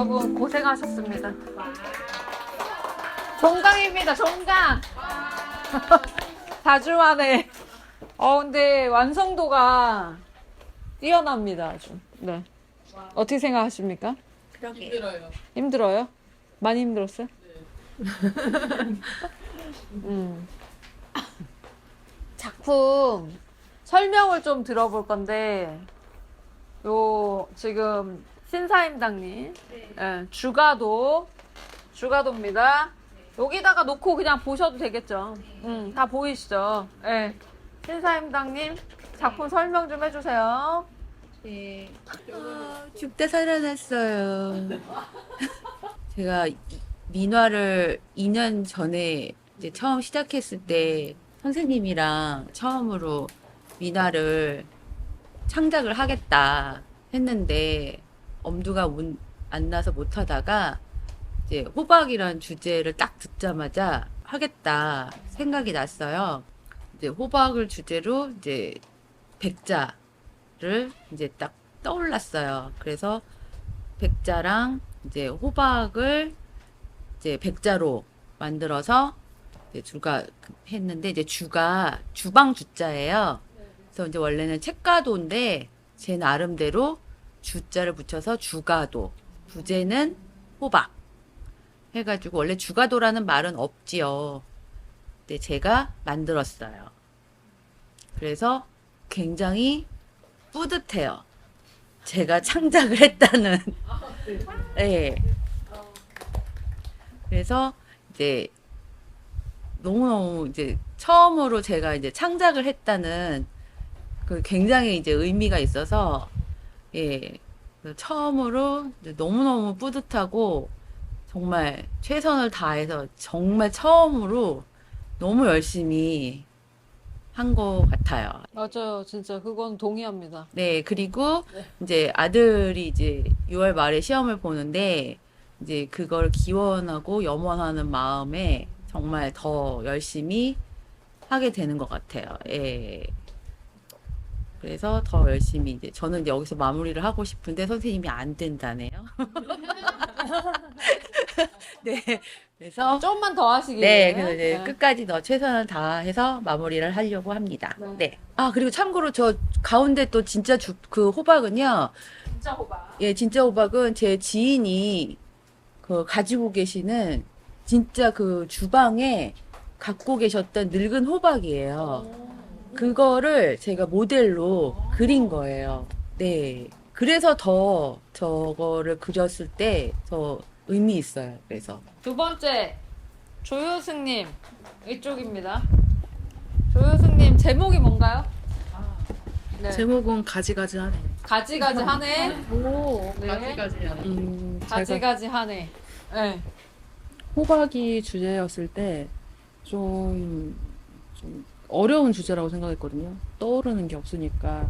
여러분 고생하셨습니다. 종강입니다. 종강. 4주 만에. 근데 완성도가 뛰어납니다. 아주. 네. 어떻게 생각하십니까? 힘들어요. 힘들어요? 많이 힘들었어요? 작품 설명을 좀 들어볼 건데, 지금 신사임당님, 예, 주가도입니다. 여기다가 놓고 그냥 보셔도 되겠죠. 다 보이시죠? 예. 신사임당님 작품 설명 좀 해주세요. 네. 죽다 살아났어요. 제가 민화를 2년 전에 이제 처음 시작했을 때 선생님이랑 처음으로 민화를 창작을 하겠다 했는데 엄두가 안 나서 못 하다가 이제 호박이란 주제를 딱 듣자마자 하겠다 생각이 났어요. 이제 호박을 주제로 이제 백자를 이제 딱 떠올랐어요. 그래서 백자랑 이제 호박을 이제 백자로 만들어서 이제 주가 했는데 이제 주가 주방 주자예요. 그래서 이제 원래는 책가도인데 제 나름대로 주자를 붙여서 주가도, 부제는 호박 해가지고 원래 주가도라는 말은 없지요. 근데 제가 만들었어요. 그래서 굉장히 뿌듯해요. 제가 창작을 했다는. 네. 그래서 이제 너무너무 이제 처음으로 제가 이제 창작을 했다는 그 굉장히 이제 의미가 있어서 예. 처음으로 이제 너무너무 뿌듯하고 정말 최선을 다해서 정말 처음으로 너무 열심히 한 것 같아요. 맞아요. 진짜 그건 동의합니다. 네, 그리고 이제 아들이 이제 6월 말에 시험을 보는데 이제 그걸 기원하고 염원하는 마음에 정말 더 열심히 하게 되는 것 같아요. 예. 그래서 더 열심히 이제 저는 이제 여기서 마무리를 하고 싶은데 선생님이 안 된다네요. 네. 그래서 조금만 더 하시길. 네, 그래서 이제 끝까지 더 최선을 다해서 마무리를 하려고 합니다. 네. 네. 아, 그리고 참고로 저 가운데 또 진짜 그 호박은요. 진짜 호박. 예, 진짜 호박은 제 지인이 그 가지고 계시는 진짜 그 주방에 갖고 계셨던 늙은 호박이에요. 그거를 제가 모델로 그린 거예요. 네. 그래서 더 저거를 그렸을 때 더 의미 있어요. 그래서. 두 번째, 조효승님. 이쪽입니다. 조효승님, 제목이 뭔가요? 네. 제목은 가지가지하네. 가지가지 하네. 오, 네. 제가 가지가지 하네. 네. 호박이 주제였을 때 좀 어려운 주제라고 생각했거든요. 떠오르는 게 없으니까.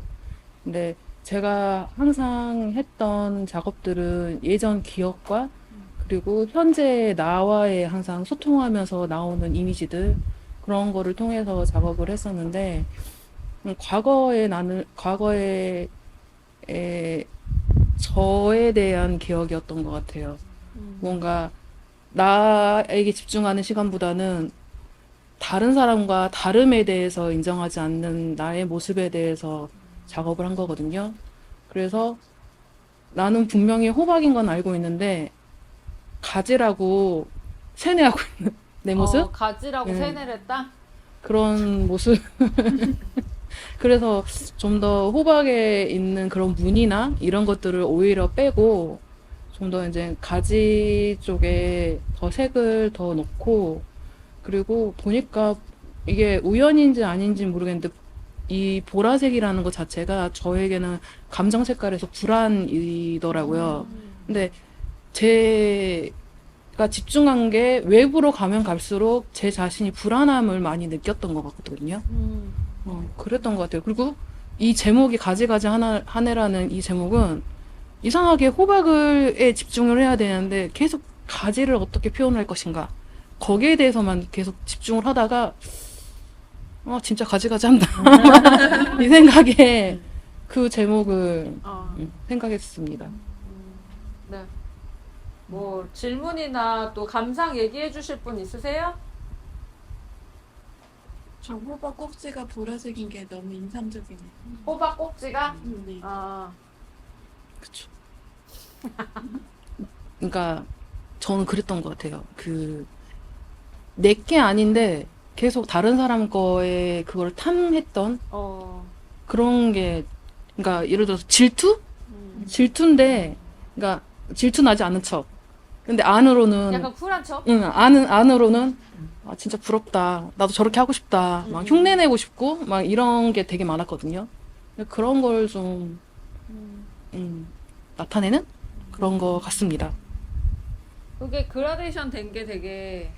근데 제가 항상 했던 작업들은 예전 기억과 그리고 현재 나와의 항상 소통하면서 나오는 이미지들 그런 거를 통해서 작업을 했었는데 과거에 저에 대한 기억이었던 것 같아요. 뭔가 나에게 집중하는 시간보다는 다른 사람과 다름에 대해서 인정하지 않는 나의 모습에 대해서 작업을 한 거거든요. 그래서 나는 분명히 호박인 건 알고 있는데 가지라고 세뇌하고 있는 내 모습? 가지라고 네. 세뇌를 했다? 그런 모습. 그래서 좀 더 호박에 있는 그런 무늬나 이런 것들을 오히려 빼고 좀 더 이제 가지 쪽에 더 색을 더 넣고 그리고 보니까 이게 우연인지 아닌지 모르겠는데 이 보라색이라는 것 자체가 저에게는 감정 색깔에서 불안이더라고요. 근데 제가 집중한 게 외부로 가면 갈수록 제 자신이 불안함을 많이 느꼈던 것 같거든요. 그랬던 것 같아요. 그리고 이 제목이 가지가지 하네라는 이 제목은 이상하게 호박에 집중을 해야 되는데 계속 가지를 어떻게 표현할 것인가 거기에 대해서만 계속 집중을 하다가 진짜 가지가지 한다 이 생각에 그 제목을 생각했습니다. 네. 뭐 질문이나 또 감상 얘기해 주실 분 있으세요? 저 호박 꼭지가 보라색인 게 너무 인상적이네요. 호박 꼭지가? 네. 아, 그쵸. 그러니까 저는 그랬던 것 같아요. 내게 아닌데 계속 다른 사람 거에 그걸 탐했던 그런 게, 그러니까 예를 들어서 질투인데, 그러니까 질투 나지 않은 척. 근데 안으로는, 약간 쿨한 척? 응, 안으로는 아, 진짜 부럽다. 나도 저렇게 하고 싶다. 막 흉내내고 싶고, 막 이런 게 되게 많았거든요. 근데 그런 걸 좀, 나타내는 그런 거 같습니다. 그게 그라데이션 된 게 되게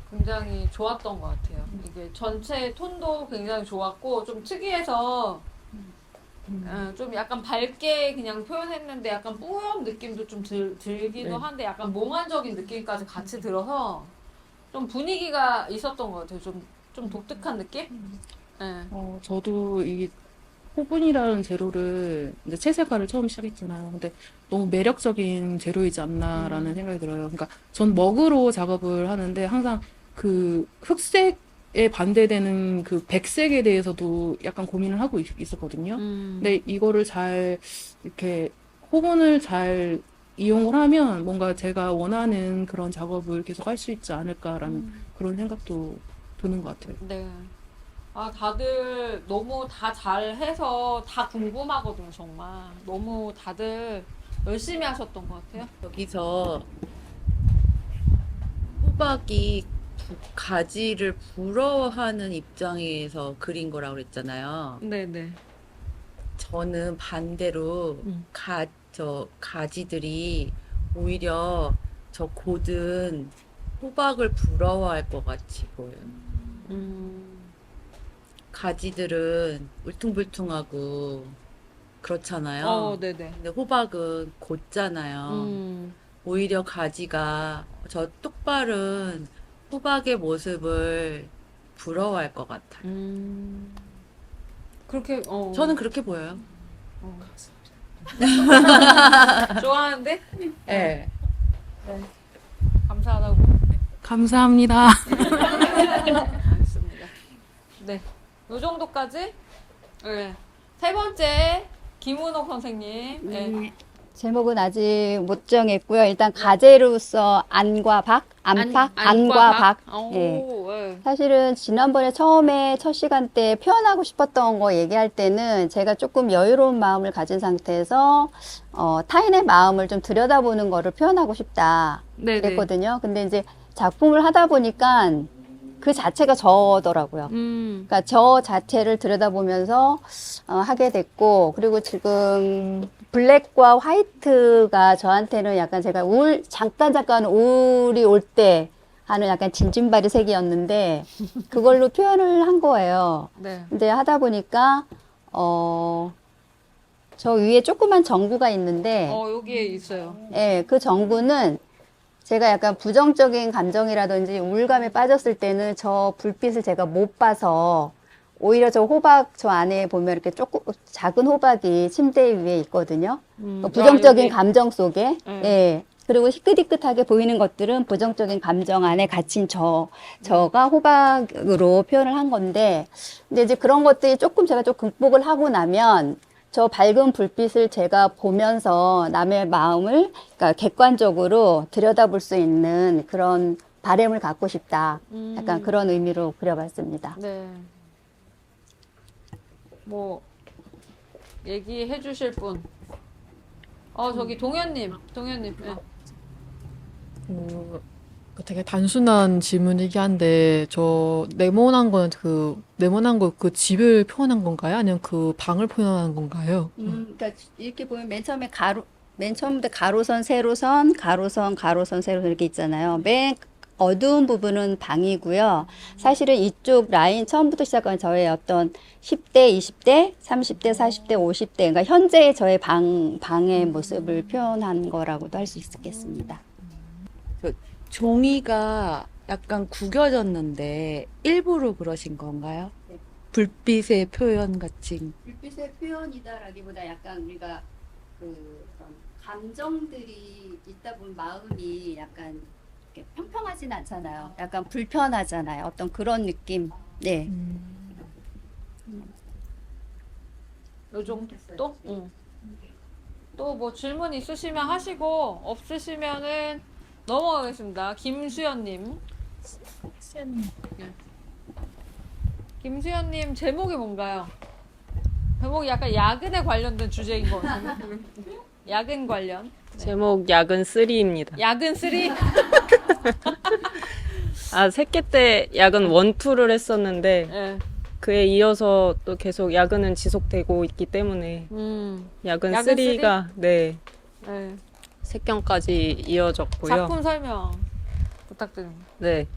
굉장히 좋았던 것 같아요. 이게 전체 톤도 굉장히 좋았고, 좀 특이해서, 좀 약간 밝게 그냥 표현했는데 약간 뿌연 느낌도 좀 들기도 네. 한데 약간 몽환적인 느낌까지 같이 들어서 좀 분위기가 있었던 것 같아요. 좀 독특한 느낌? 네. 저도 이 호분이라는 재료를 이제 채색화를 처음 시작했잖아요. 근데 너무 매력적인 재료이지 않나라는 생각이 들어요. 그러니까 전 먹으로 작업을 하는데 항상 그 흑색에 반대되는 그 백색에 대해서도 약간 고민을 하고 있었거든요. 근데 이거를 잘 이렇게 호분을 잘 이용을 하면 뭔가 제가 원하는 그런 작업을 계속 할 수 있지 않을까라는 그런 생각도 드는 것 같아요. 네. 아, 다들 너무 다 잘해서 다 궁금하거든요, 정말. 너무 다들 열심히 하셨던 것 같아요. 여기서 호박이 가지를 부러워하는 입장에서 그린 거라고 그랬잖아요. 네네. 저는 반대로 저 가지들이 오히려 저 고든 호박을 부러워할 것 같이 보여요. 가지들은 울퉁불퉁하고 그렇잖아요. 네네. 근데 호박은 곧잖아요. 오히려 가지가 저 똑바른 호박의 모습을 부러워할 것 같아요. 그렇게, 저는 그렇게 보여요. 좋아하는데? 네. 감사하다고. 감사합니다. 알겠습니다. 네. 요 정도까지? 네. 세 번째, 김은옥 선생님. 네. 제목은 아직 못 정했고요. 일단 가재로서 안과 박, 안팎, 안과 박. 오, 예. 네. 사실은 지난번에 처음에 첫 시간 때 표현하고 싶었던 거 얘기할 때는 제가 조금 여유로운 마음을 가진 상태에서 타인의 마음을 좀 들여다보는 거를 표현하고 싶다 네네. 그랬거든요. 근데 이제 작품을 하다 보니까 그 자체가 저더라고요. 그러니까 저 자체를 들여다보면서 하게 됐고, 그리고 지금 블랙과 화이트가 저한테는 약간 제가 잠깐 우울이 올 때 하는 약간 진진바리 색이었는데 그걸로 표현을 한 거예요. 네. 근데 하다 보니까 저 위에 조그만 전구가 있는데 여기에 있어요. 예, 그 전구는 제가 약간 부정적인 감정이라든지 우울감에 빠졌을 때는 저 불빛을 제가 못 봐서 오히려 저 호박 저 안에 보면 이렇게 조금 작은 호박이 침대 위에 있거든요. 부정적인 여기. 감정 속에. 네. 예. 그리고 희끗희끗하게 보이는 것들은 부정적인 감정 안에 갇힌 저가 호박으로 표현을 한 건데, 근데 이제 그런 것들이 조금 제가 좀 극복을 하고 나면 저 밝은 불빛을 제가 보면서 남의 마음을 그러니까 객관적으로 들여다볼 수 있는 그런 바람을 갖고 싶다. 약간 그런 의미로 그려봤습니다. 네. 뭐 얘기해 주실 분. 저기 동현님. 네. 되게 단순한 질문이긴 한데, 저 네모난 거는 네모난 거 그 집을 표현한 건가요? 아니면 그 방을 표현한 건가요? 그러니까 이렇게 보면 맨 처음부터 가로선, 세로선, 가로선, 가로선, 세로선 이렇게 있잖아요. 맨 어두운 부분은 방이고요. 사실은 이쪽 라인 처음부터 시작한 저의 어떤 10대, 20대, 30대, 40대, 50대, 그러니까 현재의 저의 방의 모습을 표현한 거라고도 할 수 있겠습니다. 종이가 약간 구겨졌는데 일부러 그러신 건가요? 불빛의 표현 같이. 불빛의 표현이다라기보다 약간 우리가 그 감정들이 있다 보면 마음이 약간 이렇게 평평하진 않잖아요. 약간 불편하잖아요. 어떤 그런 느낌. 네. 요 정도 또? 응. 또 뭐 질문 있으시면 하시고 없으시면은 넘어가겠습니다. 김수연님. 네. 김수연님 제목이 뭔가요? 제목이 약간 야근에 관련된 주제인 것 같아요. 야근 관련. 제목 야근 3입니다. 야근 3? 아, 새끼 때 야근 1, 2를 했었는데 네. 그에 이어서 또 계속 야근은 지속되고 있기 때문에 야근 야근 3가 네, 네. 색경까지 이어졌고요. 작품 설명 부탁드립니다. 네.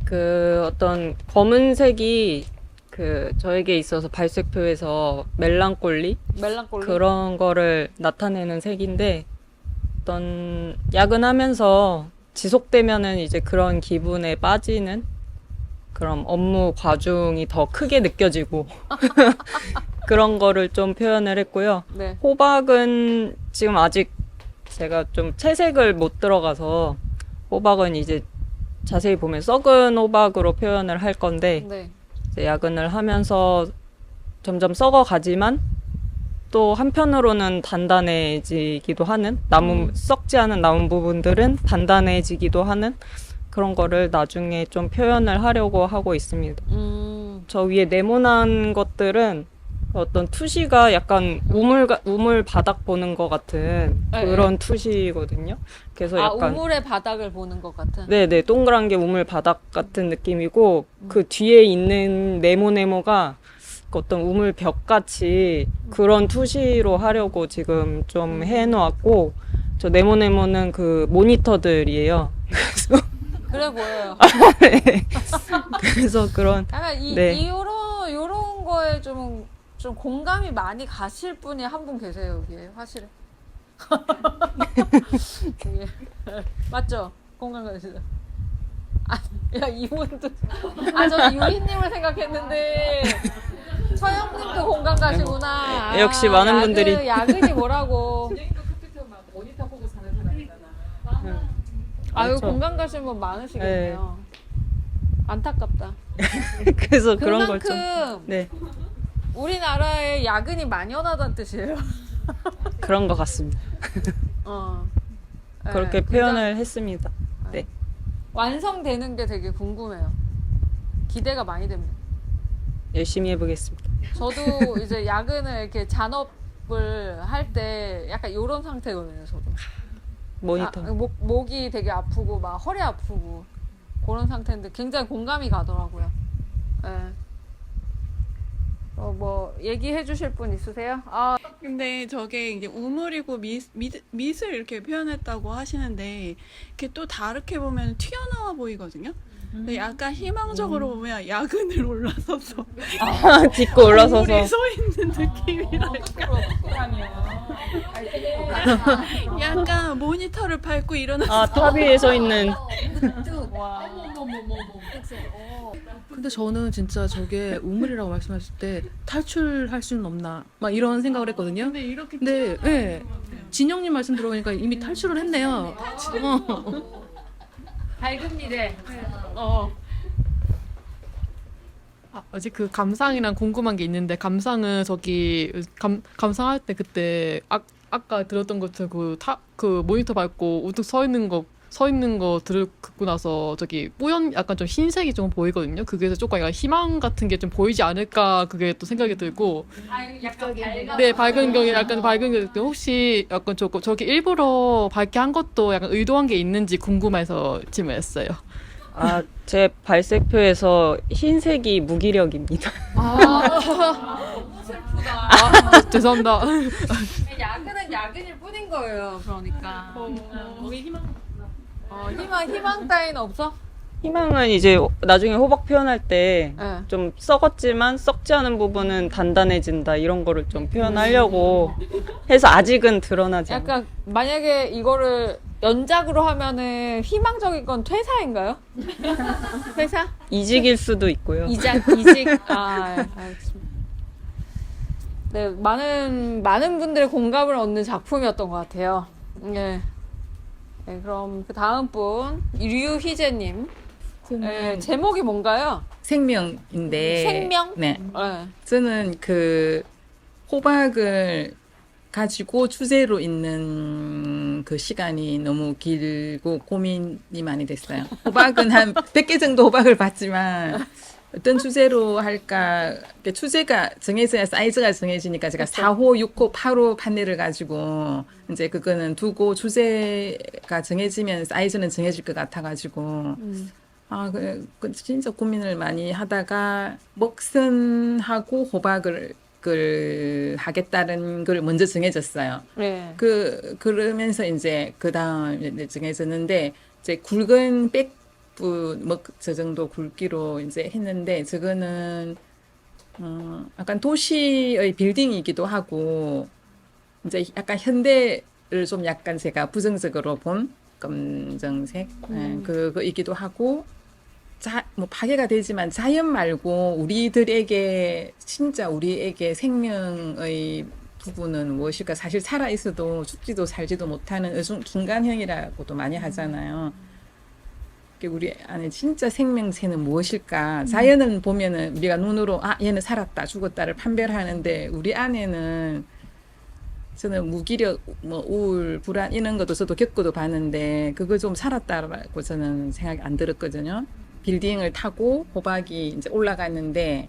그 어떤 검은색이 그 저에게 있어서 발색표에서 멜랑콜리 멜랑콜리. 그런 거를 나타내는 색인데 어떤 야근하면서 지속되면은 이제 그런 기분에 빠지는 그런 업무 과중이 더 크게 느껴지고 그런 거를 좀 표현을 했고요. 네. 호박은 지금 아직 제가 좀 채색을 못 들어가서 호박은 이제 자세히 보면 썩은 호박으로 표현을 할 건데 네. 이제 야근을 하면서 점점 썩어가지만 또 한편으로는 단단해지기도 하는 썩지 않은 남은 부분들은 단단해지기도 하는 그런 거를 나중에 좀 표현을 하려고 하고 있습니다. 저 위에 네모난 것들은 어떤 투시가 약간 우물 바닥 보는 것 같은 네, 그런 투시거든요. 그래서 약간 우물의 바닥을 보는 것 같은. 네네 동그란 게 우물 바닥 같은 느낌이고 그 뒤에 있는 네모가 어떤 우물 벽 같이 그런 투시로 하려고 지금 좀 해놓았고 저 네모는 그 모니터들이에요. 그래 보여요. 그래서 그런 약간 네. 요런 거에 좀 공감이 많이 가실 분이 한 분 계세요, 여기에. 화실에. 여기에. 맞죠? 공감 가시죠? 아, 야, 이분도. 아, 저 유희님을 생각했는데. 서영님도 공감 가시구나. 아, 역시 많은 분들이. 야근이 뭐라고. 아유, 그렇죠. 공감 가신 분 많으시겠네요. 안타깝다. 그래서 그런 걸 좀 그만큼 네. 우리나라에 야근이 만연하다는 뜻이에요. 그런 것 같습니다. 네, 그렇게 굉장히 표현을 했습니다. 네. 완성되는 게 되게 궁금해요. 기대가 많이 됩니다. 열심히 해보겠습니다. 저도 이제 야근을 이렇게 잔업을 할 때 약간 이런 상태거든요, 저도. 모니터. 목이 되게 아프고 막 허리 아프고 그런 상태인데 굉장히 공감이 가더라고요. 네. 뭐 얘기해 주실 분 있으세요? 아, 근데 저게 이제 우물이고 밑을 이렇게 표현했다고 하시는데 이렇게 또 다르게 보면 튀어나와 보이거든요. 근데 약간 희망적으로 보면 야근을 올라서서 딛고 올라서서 우물이 서 있는 느낌이랄까. 약간 모니터를 밟고 일어나서 탑 위에 서 있는 근데 저는 진짜 저게 우물이라고 말씀하실 때 탈출할 수는 없나 막 이런 생각을 했거든요. 근데 이렇게 근데 예. 진영님 말씀 들어보니까 이미 탈출을 했네요. 밝은 미래. 아직 그 감상이랑 궁금한 게 있는데 감상은 저기 감상할 때 그때 아까 들었던 것처럼 그 모니터 밟고 우뚝 서 있는 거 듣고 나서 저기 뿌연 약간 좀 흰색이 좀 보이거든요. 그게 조금 약간 희망 같은 게 좀 보이지 않을까 그게 또 생각이 들고. 약간 밝아. 네, 밝은 경이 약간 밝은 게 혹시 약간 저기 일부러 밝게 한 것도 약간 의도한 게 있는지 궁금해서 질문했어요. 제 발색표에서 흰색이 무기력입니다. 슬프다. 죄송합니다. 야근은 야근일 뿐인 거예요. 그러니까. 희망 따윈 없어? 희망은 이제 나중에 호박 표현할 때 네. 좀 썩었지만 썩지 않은 부분은 단단해진다 이런 거를 좀 표현하려고 해서 아직은 드러나지 않아요. 약간 만약에 이거를 연작으로 하면은 희망적인 건 퇴사인가요? 퇴사? 이직일 수도 있고요. 이직. 아, 알겠습니다. 네, 많은 분들의 공감을 얻는 작품이었던 것 같아요. 네. 네, 그럼 그 다음 분, 류희재님. 네, 제목이 뭔가요? 생명인데. 생명? 네. 네. 저는 그 호박을 가지고 주제로 있는 그 시간이 너무 길고 고민이 많이 됐어요. 호박은 한 100개 정도 호박을 봤지만 어떤 주제로 할까? 이렇게 주제가 정해져야 사이즈가 정해지니까 제가 4호, 6호, 8호 판넬을 가지고 이제 그거는 두고 주제가 정해지면 사이즈는 정해질 것 같아가지고 그 진짜 고민을 많이 하다가 먹선하고 호박을 하겠다는 걸 먼저 정해졌어요. 네. 그러면서 이제 그 다음 정해졌는데 이제 굵은 백부 저 정도 굵기로 이제 했는데 저거는 약간 도시의 빌딩이기도 하고 이제 약간 현대를 좀 약간 제가 부정적으로 본 검정색 그거이기도 하고 뭐 파괴가 되지만 자연 말고 우리들에게 진짜 우리에게 생명의 부분은 무엇일까? 사실 살아 있어도 죽지도 살지도 못하는 중간형이라고도 많이 하잖아요. 우리 안에 진짜 생명체는 무엇일까? 자연은 보면은 우리가 눈으로 얘는 살았다, 죽었다를 판별하는데 우리 안에는 저는 무기력, 뭐 우울, 불안 이런 것도 저도 겪고도 봤는데 그거 좀 살았다라고 저는 생각이 안 들었거든요. 빌딩을 타고 호박이 이제 올라갔는데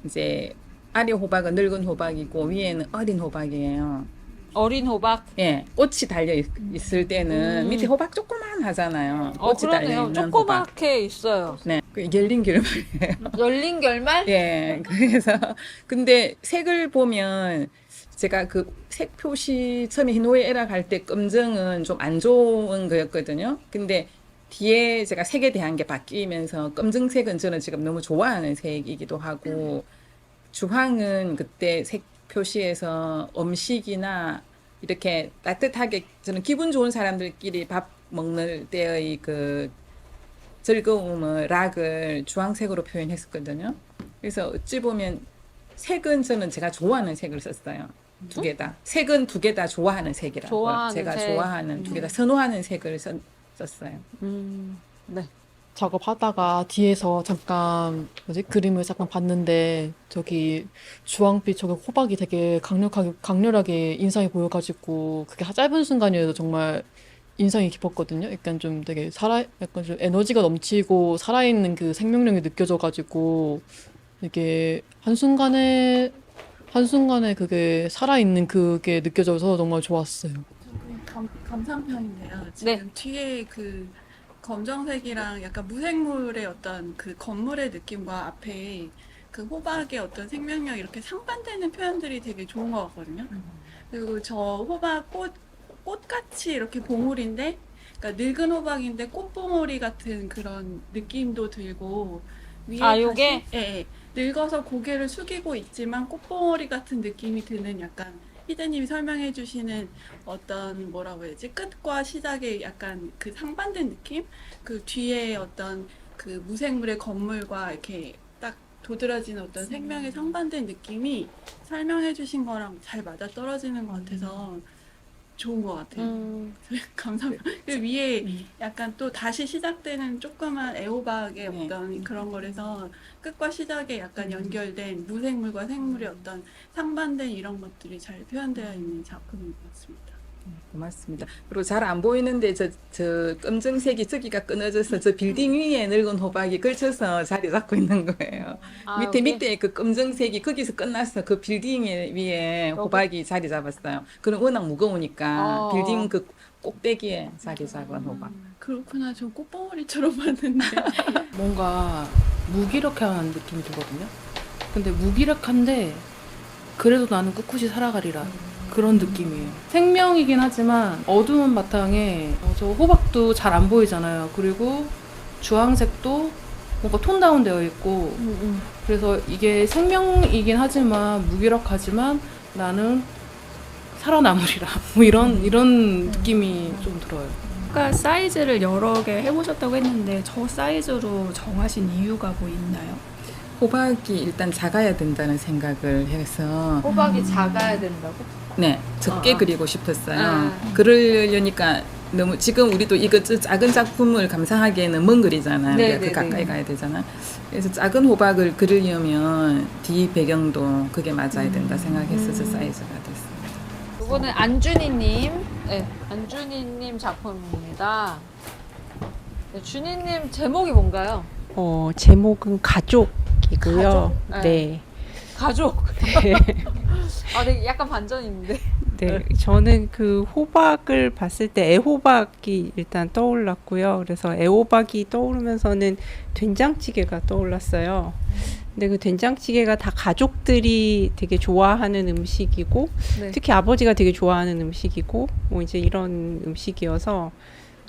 이제 아래 호박은 늙은 호박이고 위에는 어린 호박이에요. 어린 호박. 예, 꽃이 달려 있을 때는 밑에 호박 조그만 하잖아요. 꽃이 달려 그러네요. 있는 호박. 조그맣게 있어요. 네, 그 열린 결말이에요. 열린 결말? 예, 그래서 근데 색을 보면 제가 그 색 표시 처음에 희노애락 할 때 검정은 좀 안 좋은 거였거든요. 근데 뒤에 제가 색에 대한 게 바뀌면서 검정색은 저는 지금 너무 좋아하는 색이기도 하고 주황은 그때 색 표시에서 음식이나 이렇게 따뜻하게 저는 기분 좋은 사람들끼리 밥 먹는 때의 그 즐거움을 락을 주황색으로 표현했었거든요. 그래서 어찌 보면 색은 저는 제가 좋아하는 색을 썼어요. 두 개 다. 색은 두 개 다 좋아하는 색이라고. 좋아하는 제가 색. 좋아하는 두 개 다 선호하는 색을 썼어요. 네. 작업하다가 뒤에서 잠깐 그림을 잠깐 봤는데 저기 주황빛 저기 호박이 되게 강렬하게 인상이 보여가지고 그게 짧은 순간이어도 정말 인상이 깊었거든요. 약간 좀 되게 약간 좀 에너지가 넘치고 살아있는 그 생명력이 느껴져가지고 이게 한순간에 그게 살아있는 그게 느껴져서 정말 좋았어요. 감상편인데요. 지금 네. 뒤에 그 검정색이랑 약간 무생물의 어떤 그 건물의 느낌과 앞에 그 호박의 어떤 생명력 이렇게 상반되는 표현들이 되게 좋은 것 같거든요. 그리고 저 호박 꽃같이 이렇게 봉우리인데, 그러니까 늙은 호박인데 꽃봉오리 같은 그런 느낌도 들고 위에 요게? 예, 늙어서 고개를 숙이고 있지만 꽃봉오리 같은 느낌이 드는 약간 희재님이 설명해 주시는 어떤 뭐라고 해야지 끝과 시작의 약간 그 상반된 느낌? 그 뒤에 어떤 그 무생물의 건물과 이렇게 딱 도드라지는 어떤 생명의 상반된 느낌이 설명해 주신 거랑 잘 맞아 떨어지는 것 같아서 좋은 것 같아요. 감사합니다. 그 위에 약간 또 다시 시작되는 조그만 애호박의 네. 어떤 그런 거라서 끝과 시작에 약간 연결된 무생물과 생물의 어떤 상반된 이런 것들이 잘 표현되어 있는 작품인 것 같습니다. 고맙습니다. 그리고 잘 안 보이는데 저 검정색이 저기가 끊어져서 저 빌딩 위에 늙은 호박이 걸쳐서 자리 잡고 있는 거예요. 밑에 그 검정색이 거기서 끝났어. 그 빌딩 위에 호박이 자리 잡았어요. 그럼 워낙 무거우니까 빌딩 그 꼭대기에 자리 잡은 호박. 그렇구나. 저 꽃봉오리처럼 봤는데. 뭔가 무기력한 느낌이 들거든요. 근데 무기력한데 그래도 나는 꿋꿋이 살아가리라. 그런 느낌이에요. 생명이긴 하지만 어두운 바탕에 저 호박도 잘 안 보이잖아요. 그리고 주황색도 뭔가 톤 다운되어 있고 그래서 이게 생명이긴 하지만 무기력하지만 나는 살아남으리라. 뭐 이런 느낌이 좀 들어요. 아까 사이즈를 여러 개 해보셨다고 했는데 저 사이즈로 정하신 이유가 뭐 있나요? 호박이 일단 작아야 된다는 생각을 해서 호박이 작아야 된다고? 네 적게 어. 그리고 싶었어요. 그러려니까 너무 지금 우리도 이거 작은 작품을 감상하기에는 먼 거리잖아요. 네, 그 네, 가까이 네. 가야 되잖아. 그래서 작은 호박을 그리려면 뒤 배경도 그게 맞아야 된다 생각했어서 사이즈가 됐습니다. 이거는 안준희님, 네, 안준희님 작품입니다. 네, 준희님 제목이 뭔가요? 제목은 가족이고요. 가족? 네. 네. 가족. 네. 아, 되게 약간 반전이 있는데. 네. 저는 그 호박을 봤을 때 애호박이 일단 떠올랐고요. 그래서 애호박이 떠오르면서는 된장찌개가 떠올랐어요. 근데 그 된장찌개가 다 가족들이 되게 좋아하는 음식이고, 네. 특히 아버지가 되게 좋아하는 음식이고, 뭐 이제 이런 음식이어서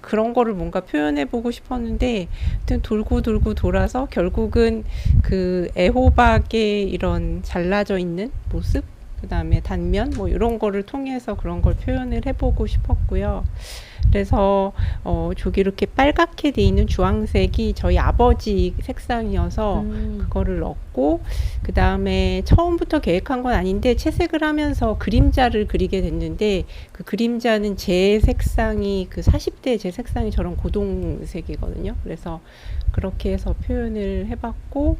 그런 거를 뭔가 표현해보고 싶었는데, 하여튼 돌고 돌고 돌아서 결국은 그 애호박의 이런 잘라져 있는 모습, 그 다음에 단면, 뭐 이런 거를 통해서 그런 걸 표현을 해보고 싶었고요. 그래서 저기 이렇게 빨갛게 돼 있는 주황색이 저희 아버지 색상이어서 그거를 넣었고, 그 다음에 처음부터 계획한 건 아닌데 채색을 하면서 그림자를 그리게 됐는데, 그 그림자는 제 색상이 그 40대 제 색상이 저런 고동색이거든요. 그래서 그렇게 해서 표현을 해봤고,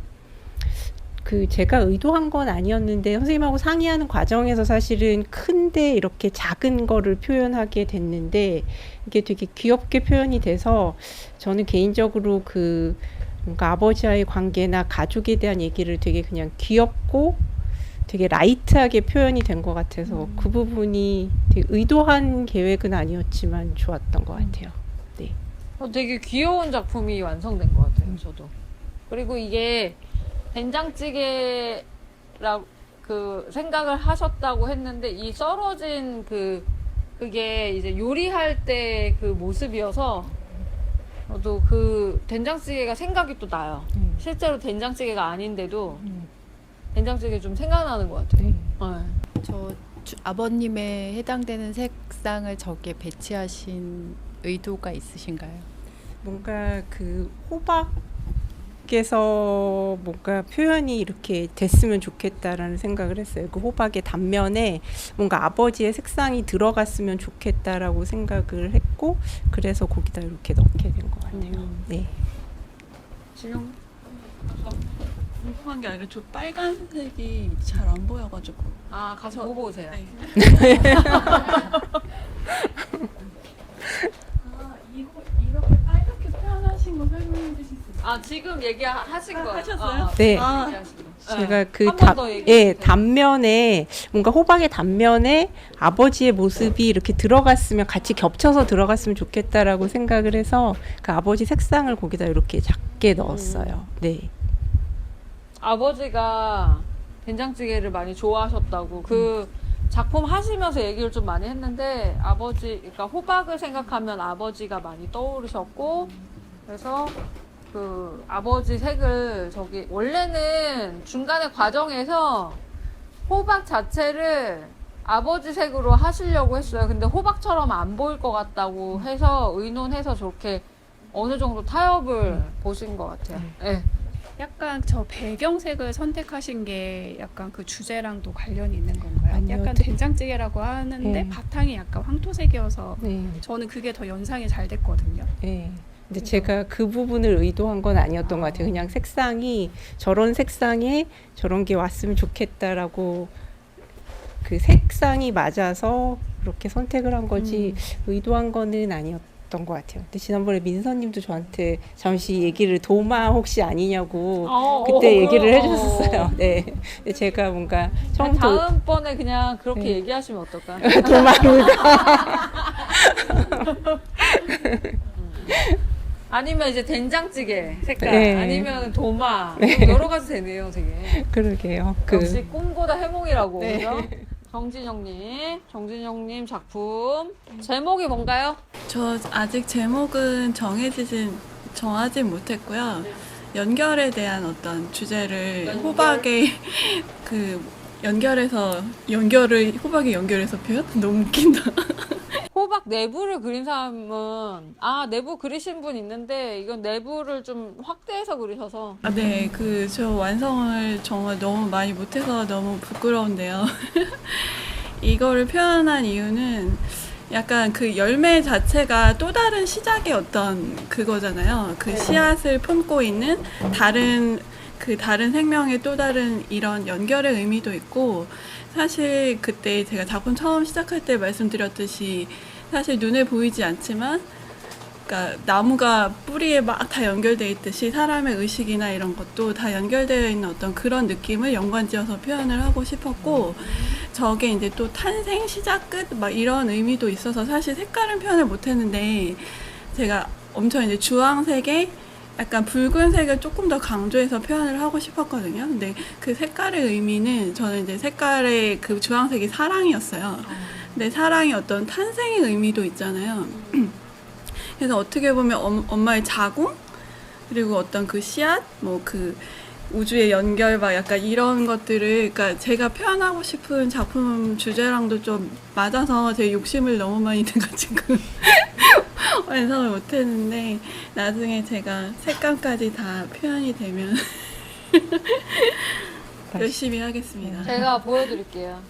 그 제가 의도한 건 아니었는데 선생님하고 상의하는 과정에서 사실은 큰데 이렇게 작은 거를 표현하게 됐는데, 이게 되게 귀엽게 표현이 돼서 저는 개인적으로 그 뭔가 아버지와의 관계나 가족에 대한 얘기를 되게 그냥 귀엽고 되게 라이트하게 표현이 된 것 같아서 그 부분이 되게 의도한 계획은 아니었지만 좋았던 것 같아요. 네. 되게 귀여운 작품이 완성된 것 같아요, 저도. 그리고 이게 된장찌개라 그 생각을 하셨다고 했는데, 이 썰어진 그게 이제 요리할 때 그 모습이어서 저도 그 된장찌개가 생각이 또 나요. 실제로 된장찌개가 아닌데도 된장찌개 좀 생각나는 것 같아요. 네. 저 아버님의 해당되는 색상을 저기에 배치하신 의도가 있으신가요? 뭔가 그 호박에서 뭔가 표현이 이렇게 됐으면 좋겠다라는 생각을 했어요. 그 호박의 단면에 뭔가 아버지의 색상이 들어갔으면 좋겠다라고 생각을 했고, 그래서 거기다 이렇게 넣게 된 것 같아요. 네. 진영? 궁금한 게 아니라 저 빨간색이 잘 안 보여가지고. 아, 가서 보고 오세요. 네. 이렇게 빨갛게 표현하신 거 설명해 주실 수 있어요? 아, 지금 얘기하신 거예요? 하셨어요? 네. 얘기하신 거. 제가 그 한 번 더 얘기해 예, 주세요. 단면에 뭔가 호박의 단면에 아버지의 모습이 이렇게 들어갔으면 같이 겹쳐서 들어갔으면 좋겠다라고 생각을 해서 그 아버지 색상을 거기다 이렇게 작게 넣었어요. 네. 아버지가 된장찌개를 많이 좋아하셨다고 그 작품 하시면서 얘기를 좀 많이 했는데, 그러니까 호박을 생각하면 아버지가 많이 떠오르셨고, 그래서 그 아버지 색을 저기 원래는 중간에 과정에서 호박 자체를 아버지 색으로 하시려고 했어요. 근데 호박처럼 안 보일 것 같다고 해서 의논해서 저렇게 어느 정도 타협을 보신 것 같아요. 네. 약간 저 배경색을 선택하신 게 약간 그 주제랑도 관련이 있는 건가요? 아니요. 약간 된장찌개라고 하는데 네. 바탕이 약간 황토색이어서 네. 저는 그게 더 연상이 잘 됐거든요. 네. 근데 제가 그 부분을 의도한 건 아니었던 것 같아요. 그냥 색상이 저런 색상에 저런 게 왔으면 좋겠다라고 그 색상이 맞아서 그렇게 선택을 한 거지 의도한 거는 아니었던 것 같아요. 근데 지난번에 민서님도 저한테 잠시 얘기를 도마 혹시 아니냐고 그때 얘기를 해주셨어요. 네. 근데 제가 뭔가 처음부터 다음번에 그냥 그렇게 네. 얘기하시면 어떨까? 도마가 아니면 이제 된장찌개 색깔, 네. 아니면 도마, 네. 여러 가지 되네요, 되게. 그러게요. 역시 꿈보다 해몽이라고. 네. 그죠? 정진영님 작품 제목이 뭔가요? 저 아직 제목은 정하지 못했고요. 연결에 대한 어떤 주제를 호박의 호박에 연결해서 표현? 너무 웃긴다. 호박 내부를 그린 사람은 내부 그리신 분 있는데 이건 내부를 좀 확대해서 그리셔서 네, 저 완성을 정말 너무 많이 못해서 너무 부끄러운데요. 이거를 표현한 이유는 약간 그 열매 자체가 또 다른 시작의 어떤 그거잖아요. 그 씨앗을 품고 있는 다른 생명의 또 다른 이런 연결의 의미도 있고, 사실 그때 제가 작품 처음 시작할 때 말씀드렸듯이 사실 눈에 보이지 않지만, 그러니까 나무가 뿌리에 막 다 연결돼 있듯이 사람의 의식이나 이런 것도 다 연결되어 있는 어떤 그런 느낌을 연관지어서 표현을 하고 싶었고, 저게 이제 또 탄생, 시작, 끝 막 이런 의미도 있어서 사실 색깔은 표현을 못했는데, 제가 엄청 이제 주황색에 약간 붉은색을 조금 더 강조해서 표현을 하고 싶었거든요. 근데 그 색깔의 의미는 저는 이제 색깔의 그 주황색이 사랑이었어요. 근데 사랑이 어떤 탄생의 의미도 있잖아요. 그래서 어떻게 보면 엄마의 자궁, 그리고 어떤 그 씨앗, 뭐 그 우주의 연결, 막 약간 이런 것들을, 그러니까 제가 표현하고 싶은 작품 주제랑도 좀 맞아서 제 욕심을 너무 많이 내가지고 완성을 못했는데, 나중에 제가 색감까지 다 표현이 되면 열심히 하겠습니다. 제가 보여드릴게요.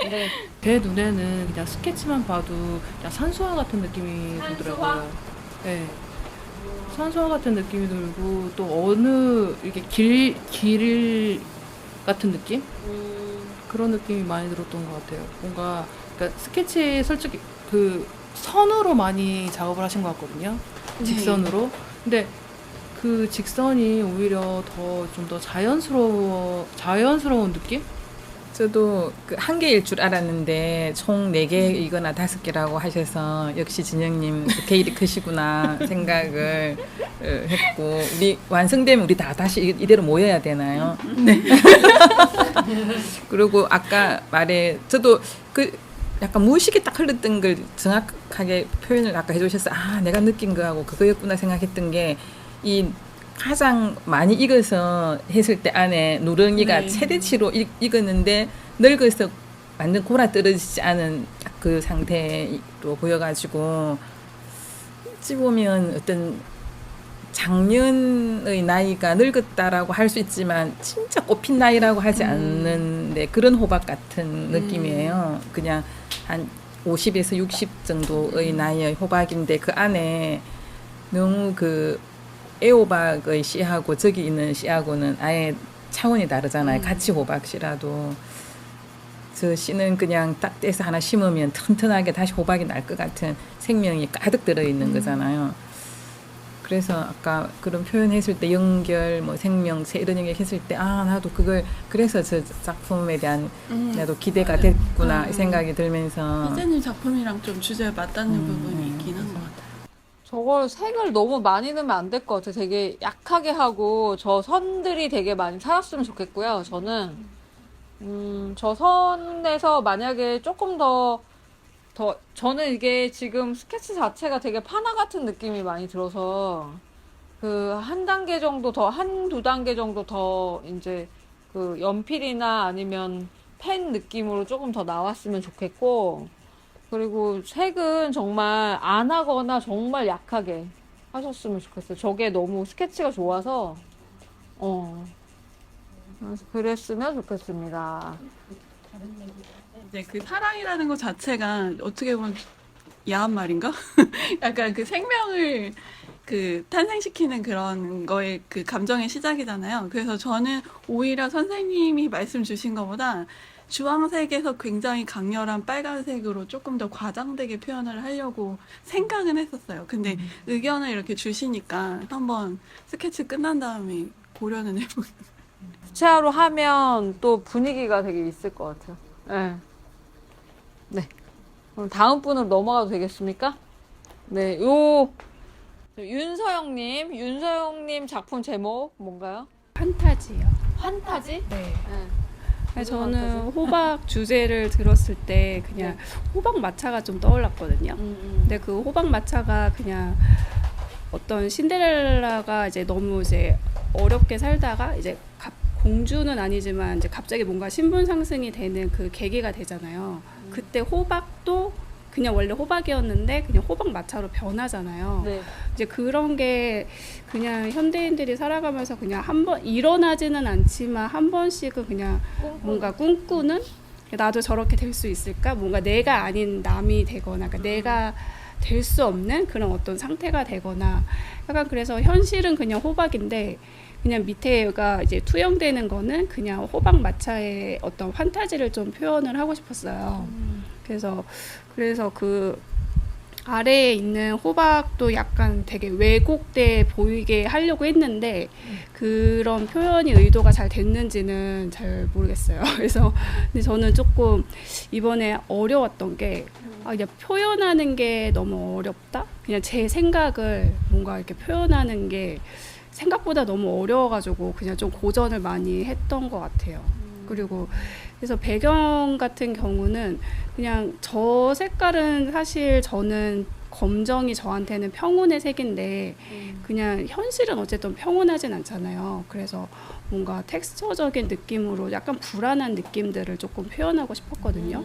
네. 제 눈에는 그냥 스케치만 봐도 그냥 산수화 같은 느낌이 들더라고요. 네. 산수화 같은 느낌이 들고, 또 어느 이렇게 길 같은 느낌? 그런 느낌이 많이 들었던 것 같아요. 뭔가 그러니까 스케치 솔직히 그 선으로 많이 작업을 하신 것 같거든요. 직선으로. 근데 그 직선이 오히려 좀 더 자연스러운 느낌? 저도 그 한 개일 줄 알았는데 총 4개이거나 5개라고 하셔서 역시 진영님 스케일이 크시구나 생각을 했고, 우리 완성되면 우리 다시 이대로 모여야 되나요? 네. 그리고 아까 저도 그 약간 무의식이 딱 흘렀던 걸 정확하게 표현을 아까 해주셔서 내가 느낀 거하고 그거였구나 생각했던 게, 이 가장 많이 익어서 했을 때 안에 누렁이가 최대치로 익었는데 늙어서 완전 골아 떨어지지 않은 딱 그 상태로 보여가지고, 어찌 보면 어떤 작년의 나이가 늙었다라고 할 수 있지만 진짜 꽃핀 나이라고 하지 않는데 그런 호박 같은 느낌이에요. 그냥 한 50에서 60 정도의 나이의 호박인데 그 안에 너무 그 애호박의 씨하고 저기 있는 씨하고는 아예 차원이 다르잖아요. 같이 호박 씨라도. 저 씨는 그냥 딱 떼서 하나 심으면 튼튼하게 다시 호박이 날 것 같은 생명이 가득 들어있는 거잖아요. 그래서 아까 그런 표현했을 때 연결, 뭐 생명체 이런 얘기 했을 때 나도 그걸 그래서 저 작품에 대한 나도 기대가 됐구나 생각이 들면서 희재님 작품이랑 좀 주제에 맞닿는 부분이 있긴 한 것 같아요. 저걸 색을 너무 많이 넣으면 안 될 것 같아요. 되게 약하게 하고 저 선들이 되게 많이 살았으면 좋겠고요. 저는 저 선에서 만약에 조금 더 저는 이게 지금 스케치 자체가 되게 판화 같은 느낌이 많이 들어서 그 한 단계 정도 더, 한두 단계 정도 더 이제 그 연필이나 아니면 펜 느낌으로 조금 더 나왔으면 좋겠고, 그리고 색은 정말 안 하거나 정말 약하게 하셨으면 좋겠어요. 저게 너무 스케치가 좋아서 그랬으면 좋겠습니다. 이제 그 사랑이라는 것 자체가 어떻게 보면 야한 말인가? 약간 그 생명을 그 탄생시키는 그런 거의 그 감정의 시작이잖아요. 그래서 저는 오히려 선생님이 말씀 주신 것보다 주황색에서 굉장히 강렬한 빨간색으로 조금 더 과장되게 표현을 하려고 생각은 했었어요. 근데 의견을 이렇게 주시니까 한번 스케치 끝난 다음에 고려는 해보겠습니다. 부채화로 하면 또 분위기가 되게 있을 것 같아요. 네. 그럼 다음 분으로 넘어가도 되겠습니까? 네, 윤서영님 작품 제목 뭔가요? 판타지요. 판타지? 네. 무슨 저는 판타지? 호박 주제를 들었을 때 그냥 호박 마차가 좀 떠올랐거든요. 근데 그 호박 마차가 그냥 어떤 신데렐라가 이제 너무 이제 어렵게 살다가 이제 공주는 아니지만 이제 갑자기 뭔가 신분 상승이 되는 그 계기가 되잖아요. 그때 호박도 그냥 원래 호박이었는데 그냥 호박 마차로 변하잖아요. 네. 이제 그런 게 그냥 현대인들이 살아가면서 그냥 한 번 일어나지는 않지만 한 번씩은 그냥 뭔가 꿈꾸는 나도 저렇게 될 수 있을까? 뭔가 내가 아닌 남이 되거나 그러니까 내가 될 수 없는 그런 어떤 상태가 되거나 약간 그래서 현실은 그냥 호박인데 그냥 밑에가 이제 투영되는 거는 그냥 호박 마차의 어떤 판타지를 좀 표현을 하고 싶었어요. 그래서 그 아래에 있는 호박도 약간 되게 왜곡돼 보이게 하려고 했는데 그런 표현이 의도가 잘 됐는지는 잘 모르겠어요. 그래서 근데 저는 조금 이번에 어려웠던 게 그냥 표현하는 게 너무 어렵다. 그냥 제 생각을 뭔가 이렇게 표현하는 게 생각보다 너무 어려워가지고 그냥 좀 고전을 많이 했던 것 같아요. 그리고 그래서 배경 같은 경우는 그냥 저 색깔은 사실 저는 검정이 저한테는 평온의 색인데 그냥 현실은 어쨌든 평온하진 않잖아요. 그래서 뭔가 텍스처적인 느낌으로 약간 불안한 느낌들을 조금 표현하고 싶었거든요.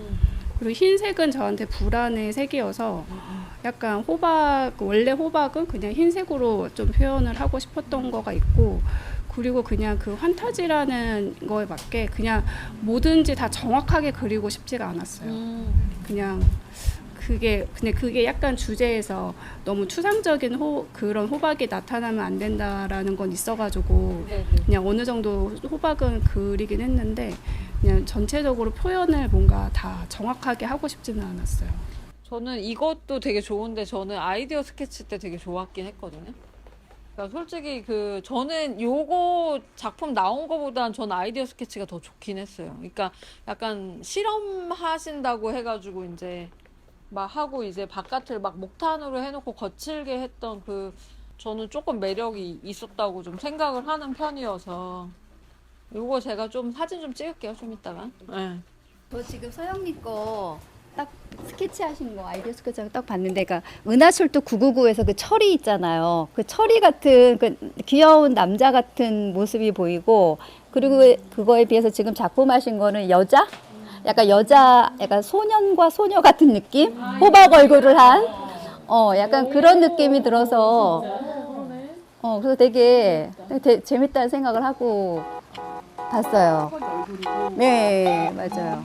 그리고 흰색은 저한테 불안의 색이어서 약간 원래 호박은 그냥 흰색으로 좀 표현을 하고 싶었던 거가 있고 그리고 그냥 그 환타지라는 거에 맞게 그냥 뭐든지 다 정확하게 그리고 싶지가 않았어요. 그냥 근데 그게 약간 주제에서 너무 추상적인 그런 호박이 나타나면 안 된다라는 건 있어가지고 그냥 어느 정도 호박은 그리긴 했는데 그냥 전체적으로 표현을 뭔가 다 정확하게 하고 싶지는 않았어요. 저는 이것도 되게 좋은데 저는 아이디어 스케치 때 되게 좋았긴 했거든요. 그러니까 솔직히 저는 요거 작품 나온 거보단 저는 아이디어 스케치가 더 좋긴 했어요. 그러니까 약간 실험하신다고 해가지고 이제 막 하고 이제 바깥을 막 목탄으로 해놓고 거칠게 했던 저는 조금 매력이 있었다고 좀 생각을 하는 편이어서 요거 제가 좀 사진 좀 찍을게요, 좀 이따가. 네. 저 지금 서영님 거 딱 스케치하신 거 아이디어 스케치 딱 봤는데, 그러니까 은하철도 999에서 그 철이 있잖아요. 그 철이 같은 그 귀여운 남자 같은 모습이 보이고, 그리고 그거에 비해서 지금 작품하신 거는 여자? 약간 소년과 소녀 같은 느낌? 호박 얼굴을 한? 약간 그런 느낌이 들어서, 그래서 되게 재밌다는 생각을 하고 봤어요. 네, 맞아요.